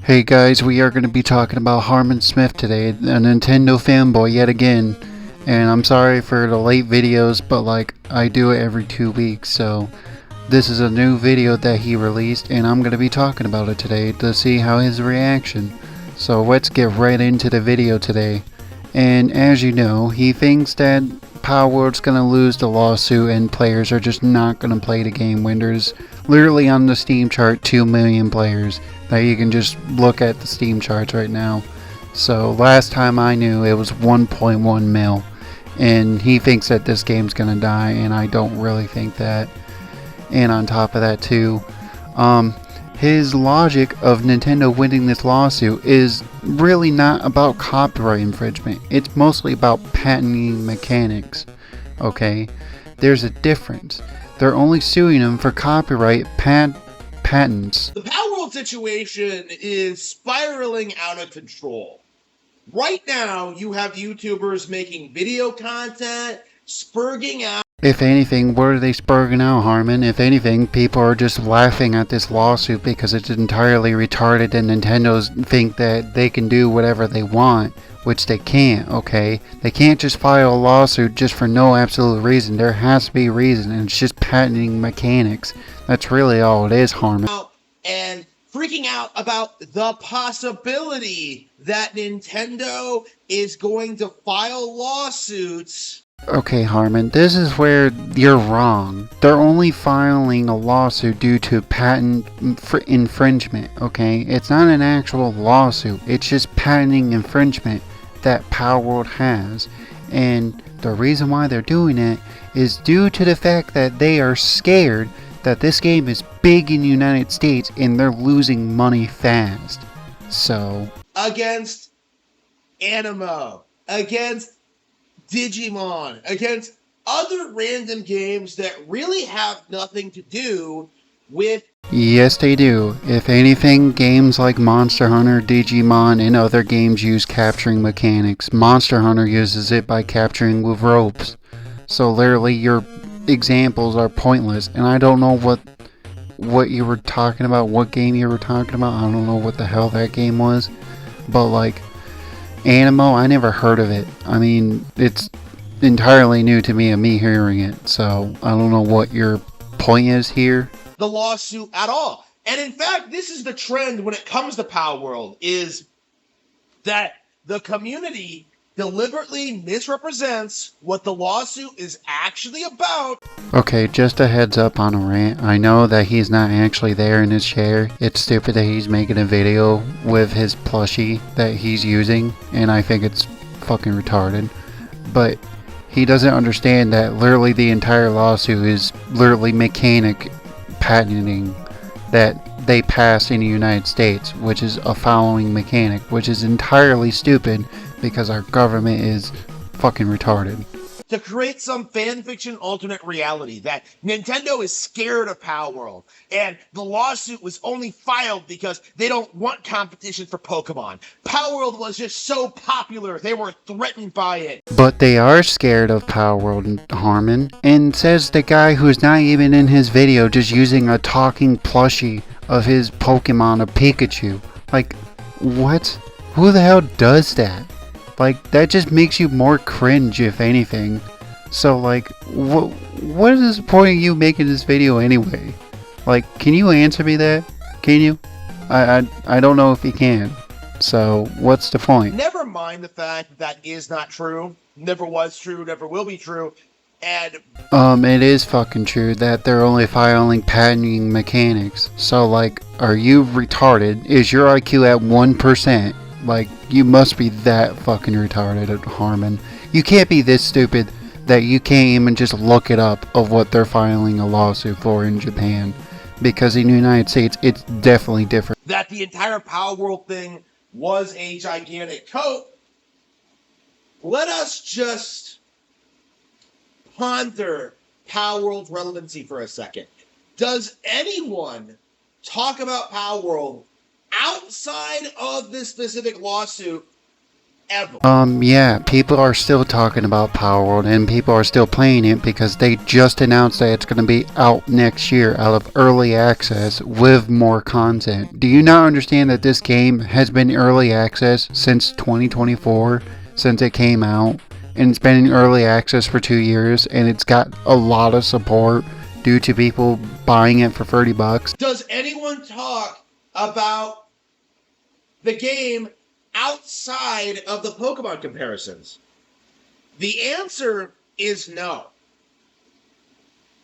Hey guys, we are going to be talking about Harmen Smith today, a Nintendo fanboy yet again. And I'm sorry for the late videos, but I do it every 2 weeks, so this is a new video that he released and I'm going to be talking about it today to see how his reaction. So let's get right into the video today. And as you know, he thinks that palworld's going to lose the lawsuit and players are just not going to play the game when there's literally on the Steam chart 2 million players that you can just look at the Steam charts right now. So last time I knew it was 1.1 mil, and he thinks that this game's going to die, and I don't really think that. And on top of that too, his logic of Nintendo winning this lawsuit is really not about copyright infringement. It's mostly about patenting mechanics. Okay? There's a difference. They're only suing him for copyright patents. The palworld situation is spiraling out of control. Right now, you have YouTubers making video content, spurging out. If anything, what are they spurging out, Harmen? If anything, people are just laughing at this lawsuit because it's entirely retarded and Nintendo's think that they can do whatever they want, which they can't, okay? They can't just file a lawsuit just for no absolute reason. There has to be a reason, and it's just patenting mechanics. That's really all it is, Harmen. And freaking out about the possibility that Nintendo is going to file lawsuits. Okay, Harmen, this is where you're wrong. They're only filing a lawsuit due to patent infringement, okay? It's not an actual lawsuit. It's just patenting infringement that palworld has. And the reason why they're doing it is due to the fact that they are scared that this game is big in the United States and they're losing money fast. So, against Animo, against Digimon, against other random games that really have nothing to do with... Yes, they do. If anything, games like Monster Hunter, Digimon, and other games use capturing mechanics. Monster Hunter uses it by capturing with ropes. So literally, your examples are pointless, and I don't know what you were talking about, what game you were talking about. I don't know what the hell that game was, but Animo, I never heard of it. I mean, it's entirely new to me hearing it, so I don't know what your point is here. The lawsuit at all. And in fact, this is the trend when it comes to palworld, is that the community deliberately misrepresents what the lawsuit is actually about. Okay, just a heads up on a rant. I know that he's not actually there in his chair. It's stupid that he's making a video with his plushie that he's using, and I think it's fucking retarded. But he doesn't understand that literally the entire lawsuit is literally mechanic patenting that they passed in the United States, which is a following mechanic, which is entirely stupid because our government is fucking retarded. To create some fanfiction alternate reality that Nintendo is scared of palworld, and the lawsuit was only filed because they don't want competition for Pokemon. Palworld was just so popular, they were threatened by it. But they are scared of palworld, Harmen, and says the guy who's not even in his video just using a talking plushie of his Pokemon, a Pikachu. What? Who the hell does that? That just makes you more cringe, if anything. So, what is the point of you making this video anyway? Can you answer me that? Can you? I don't know if you can. So, what's the point? Never mind the fact that is not true. Never was true, never will be true. And it is fucking true that they're only filing patenting mechanics. So, are you retarded? Is your IQ at 1%? You must be that fucking retarded at Harmen. You can't be this stupid that you can't even just look it up of what they're filing a lawsuit for in Japan. Because in the United States, it's definitely different. That the entire palworld thing was a gigantic coat. Let us just ponder palworld relevancy for a second. Does anyone talk about palworld outside of this specific lawsuit ever. Yeah, people are still talking about Palworld and people are still playing it because they just announced that it's going to be out next year out of early access with more content. Do you not understand that this game has been early access since 2024, since it came out? And it's been in early access for 2 years and it's got a lot of support due to people buying it for $30. Does anyone talk about the game outside of the Pokemon comparisons? The answer is no.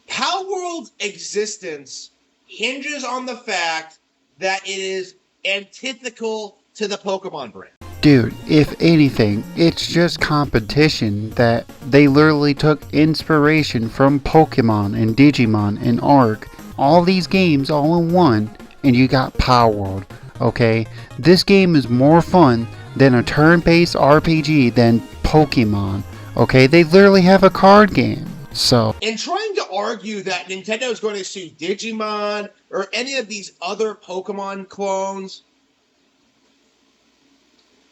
Palworld's existence hinges on the fact that it is antithetical to the Pokemon brand. Dude, if anything, it's just competition that they literally took inspiration from Pokemon and Digimon and Arc, all these games all in one, and you got Palworld, okay? This game is more fun than a turn-based RPG than Pokemon, okay? They literally have a card game, so... In trying to argue that Nintendo is going to sue Digimon or any of these other Pokemon clones,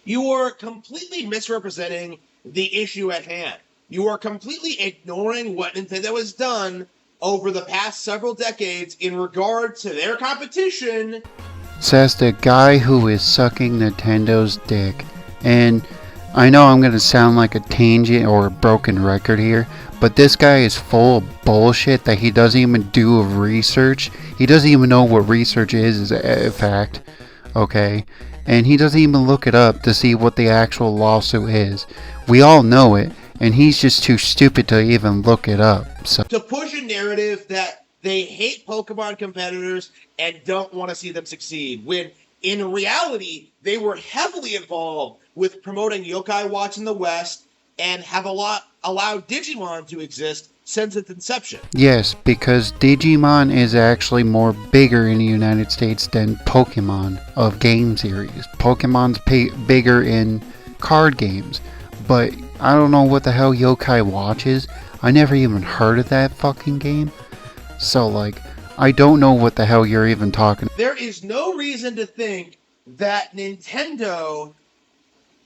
you are completely misrepresenting the issue at hand. You are completely ignoring what Nintendo has done over the past several decades in regard to their competition. Says the guy who is sucking Nintendo's dick. And I know I'm going to sound like a tangent or a broken record here, but this guy is full of bullshit that he doesn't even do research. He doesn't even know what research is a fact, okay? And he doesn't even look it up to see what the actual lawsuit is. We all know it, and he's just too stupid to even look it up. So to push a narrative that they hate Pokemon competitors and don't want to see them succeed, when in reality they were heavily involved with promoting Yokai Watch in the West and have allowed Digimon to exist since its inception. yes, because Digimon is actually more bigger in the United States than Pokemon of game series. Pokemon's bigger in card games, but I don't know what the hell Yokai Watch is. I never even heard of that fucking game. So like, I don't know what the hell you're even talking. There is no reason to think that Nintendo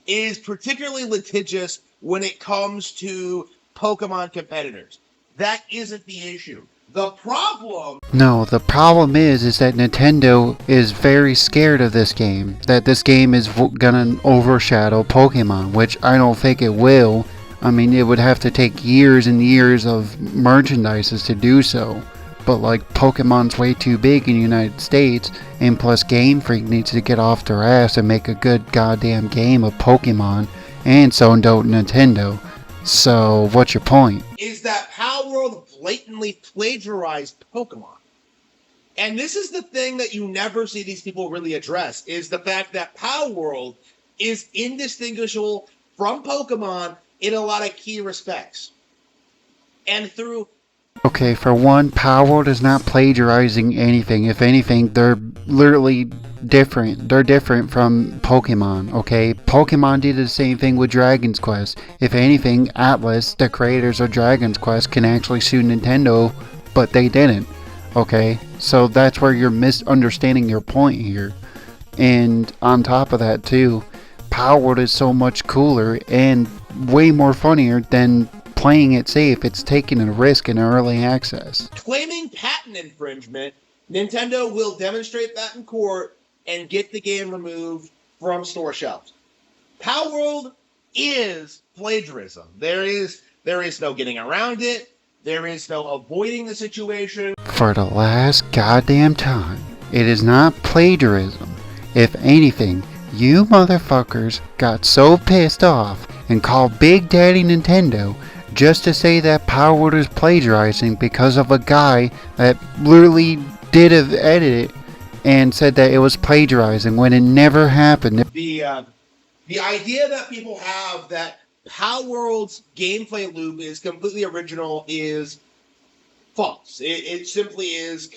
is particularly litigious when it comes to Pokemon competitors. That isn't the issue. The problem... No, the problem is that Nintendo is very scared of this game. That this game is gonna overshadow Pokemon, which I don't think it will. I mean, it would have to take years and years of merchandises to do so. But like, Pokemon's way too big in the United States, and plus Game Freak needs to get off their ass and make a good goddamn game of Pokemon, and so don't Nintendo. So, what's your point? Is that Palworld blatantly plagiarized Pokemon. And this is the thing that you never see these people really address, is the fact that Palworld is indistinguishable from Pokemon in a lot of key respects. And through... Okay, for one, Palworld is not plagiarizing anything. If anything, they're literally different. They're different from Pokemon, okay? Pokemon did the same thing with Dragon's Quest. If anything, Atlas, the creators of Dragon's Quest, can actually sue Nintendo, but they didn't, okay? So that's where you're misunderstanding your point here. And on top of that, too, Palworld is so much cooler and way more funnier than playing it safe. It's taking a risk in early access. Claiming patent infringement, Nintendo will demonstrate that in court and get the game removed from store shelves. Palworld is plagiarism. There is no getting around it. There is no avoiding the situation. For the last goddamn time, it is not plagiarism. If anything, you motherfuckers got so pissed off and called Big Daddy Nintendo just to say that Palworld is plagiarizing because of a guy that literally did edit it and said that it was plagiarizing when it never happened. The idea that people have that Palworld's gameplay loop is completely original is false. It simply is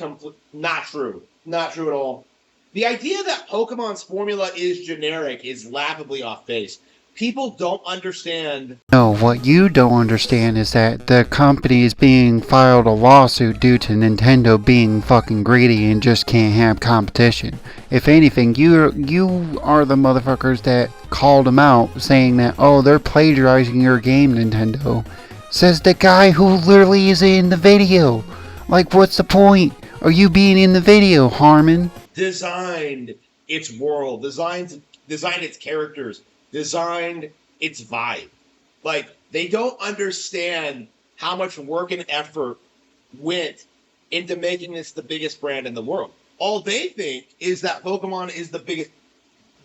not true. Not true at all. The idea that Pokemon's formula is generic is laughably off base. People don't understand. No, what you don't understand is that the company is being filed a lawsuit due to Nintendo being fucking greedy and just can't have competition. If anything, you are the motherfuckers that called them out saying that, oh, they're plagiarizing your game, Nintendo. Says the guy who literally is in the video. Like, what's the point of you being in the video, Harmen? Designed its world, designed its characters, designed its vibe. Like, they don't understand how much work and effort went into making this the biggest brand in the world. All they think is that Pokemon is the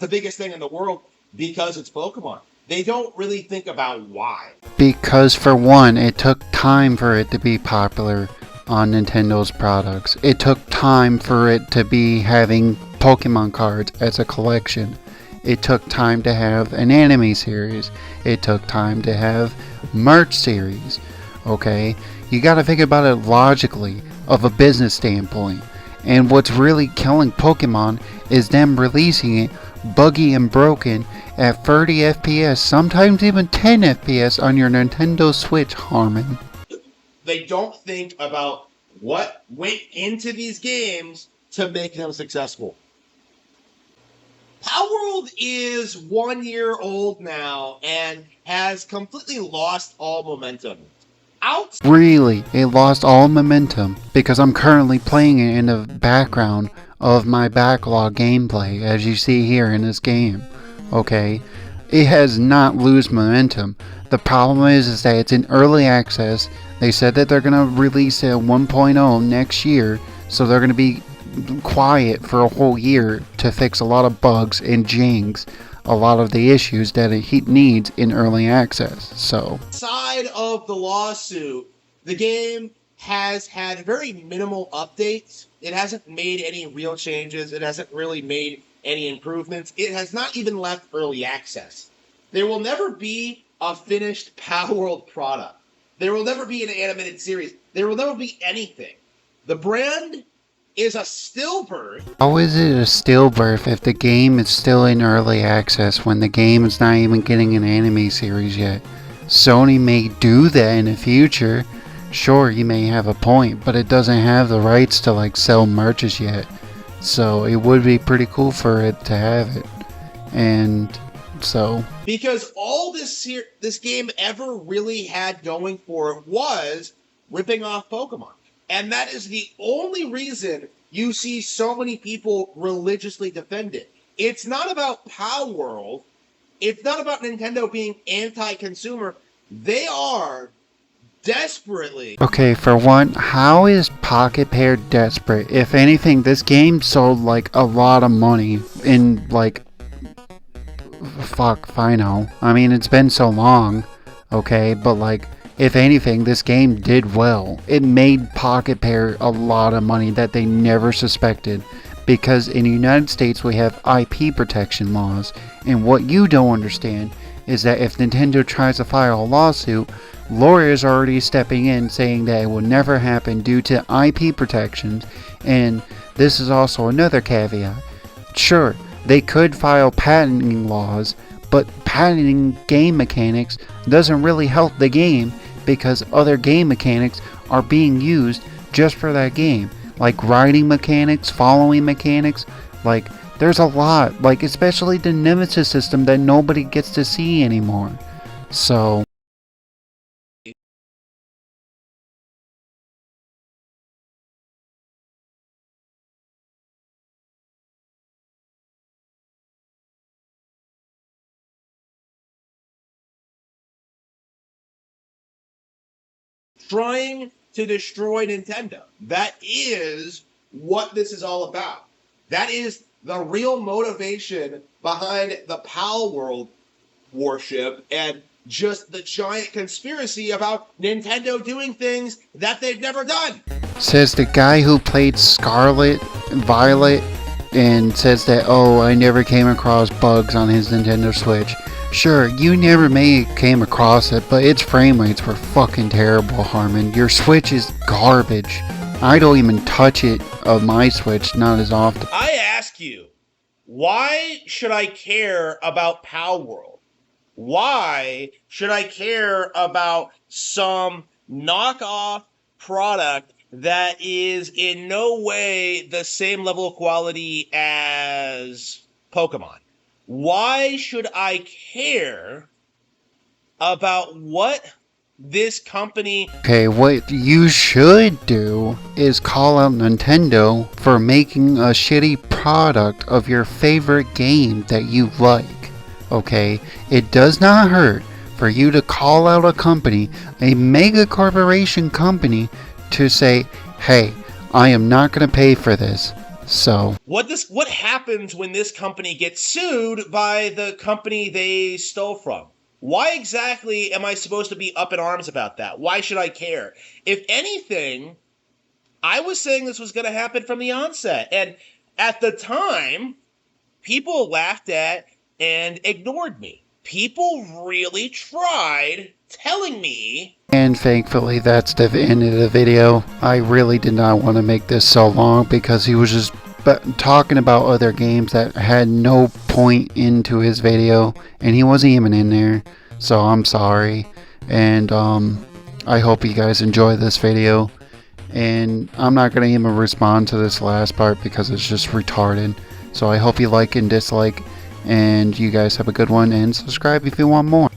biggest thing in the world because it's Pokemon. They don't really think about why. Because for one, it took time for it to be popular on Nintendo's products. It took time for it to be having Pokemon cards as a collection. It took time to have an anime series. It took time to have merch series. Okay? You gotta think about it logically, of a business standpoint. And what's really killing Pokemon is them releasing it buggy and broken at 30 FPS, sometimes even 10 FPS on your Nintendo Switch, Harmen. They don't think about what went into these games to make them successful. Palworld is 1 year old now and has completely lost all momentum. Really, it lost all momentum because I'm currently playing it in the background of my backlog gameplay, as you see here in this game. Okay, it has not lost momentum. The problem is that it's in early access. They said that they're gonna release it 1.0 next year, so they're gonna be quiet for a whole year to fix a lot of bugs and jinx a lot of the issues that it needs in early access. So, side of the lawsuit, the game has had very minimal updates. It hasn't made any real changes. It hasn't really made any improvements. It has not even left early access. There will never be a finished Palworld product. There will never be an animated series. There will never be anything. The brand is a stillbirth. How is it a stillbirth if the game is still in early access when the game is not even getting an anime series yet? Sony may do that in the future. Sure, you may have a point, but it doesn't have the rights to like sell merches yet. So it would be pretty cool for it to have it. And so, because all this game ever really had going for it was ripping off Pokemon. And that is the only reason you see so many people religiously defend it. It's not about Palworld. It's not about Nintendo being anti-consumer. They are desperately... Okay, for one, how is Pocket Pair desperate? If anything, this game sold like a lot of money in like... Fuck, Fino. I mean, it's been so long, okay, but like... If anything, this game did well. It made Pocket Pair a lot of money that they never suspected. Because in the United States we have IP protection laws. And what you don't understand is that if Nintendo tries to file a lawsuit, lawyers are already stepping in saying that it will never happen due to IP protections. And this is also another caveat. Sure, they could file patenting laws, but patenting game mechanics doesn't really help the game because other game mechanics are being used just for that game. Like riding mechanics, following mechanics, like there's a lot, like especially the Nemesis system that nobody gets to see anymore. So... trying to destroy Nintendo. That is what this is all about. That is the real motivation behind the Palworld worship and just the giant conspiracy about Nintendo doing things that they've never done. Says the guy who played Scarlet Violet and says that, oh, I never came across bugs on his Nintendo Switch. Sure, you never came across it, but its frame rates were fucking terrible, Harmen. Your Switch is garbage. I don't even touch it of my Switch, not as often. I ask you, why should I care about Palworld? Why should I care about some knockoff product that is in no way the same level of quality as Pokemon? Why should I care about what this company... Okay, what you should do is call out Nintendo for making a shitty product of your favorite game that you like. Okay, it does not hurt for you to call out a company, a mega corporation company, to say, hey, I am not going to pay for this. So what happens when this company gets sued by the company they stole from? Why exactly am I supposed to be up in arms about that? Why should I care? If anything, I was saying this was going to happen from the onset. And at the time, people laughed at and ignored me. People really tried telling me... And thankfully that's the end of the video. I really did not want to make this so long because he was just talking about other games that had no point into his video, and he wasn't even in there. So I'm sorry, and I hope you guys enjoy this video. And I'm not going to even respond to this last part because it's just retarded. So I hope you like and dislike, and you guys have a good one, and subscribe if you want more.